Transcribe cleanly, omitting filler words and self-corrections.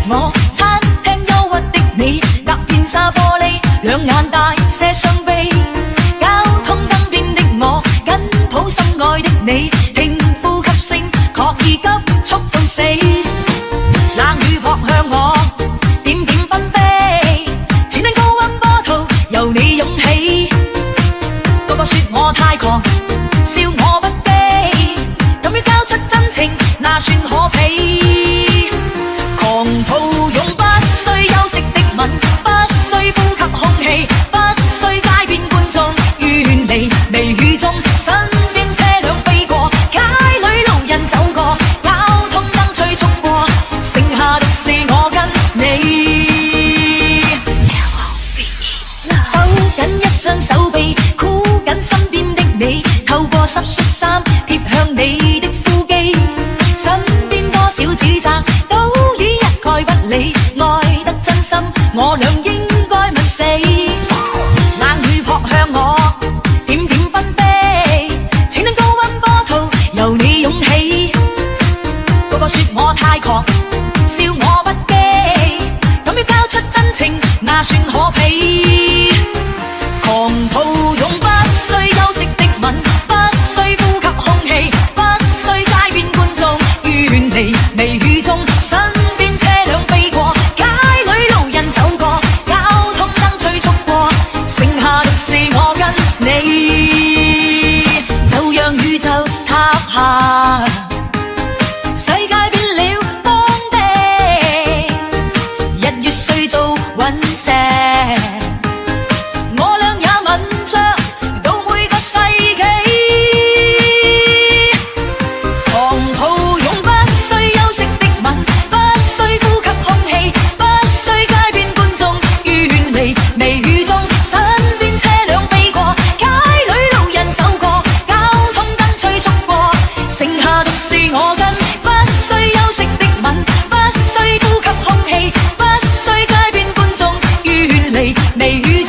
我，餐廳憂鬱的你，隔片紗玻璃，兩眼大些傷悲。交通燈邊的我，緊抱心愛的你，聽呼吸聲，確已急速到死。冷雨撲向我，點點紛飛，前頂高溫波濤由你湧起。個個說我太狂，笑我不羈，敢於交出真情，那算可比？狂抱擁不需休息的吻，不需呼吸空氣，不需街邊觀眾遠離微雨中，身邊車輛飛過，街裏路人走過，交通燈催促過，剩下的是我跟你。收緊一雙手臂，箍緊身邊的你，透過濕恤衫貼向你的腹肌，身邊多少指責都已一概不理，愛得真心我倆應該問死。冷雨撲向我，點點紛飛，前頂高溫波濤由你湧起。個個說我太狂，笑我不羈，敢於交出真情，那算可比？狂抱擁不需休息的吻，不需呼吸空氣，不需街邊觀眾遠離微雨中，身邊車輛飛過，街裏路人走過，交通燈催促過，剩下的是我跟你。就讓宇宙塌下，世界變了荒地，日月碎做隕石，我倆也吻着到每個世紀。狂抱擁不需休息的吻，不需呼吸空氣，不需街邊觀眾遠離微雨中，身邊車輛飛過，街裏路人走過，交通燈催促過，剩下的是我跟。不需休息的吻，不需呼吸空氣，不需街邊觀眾遠離微雨。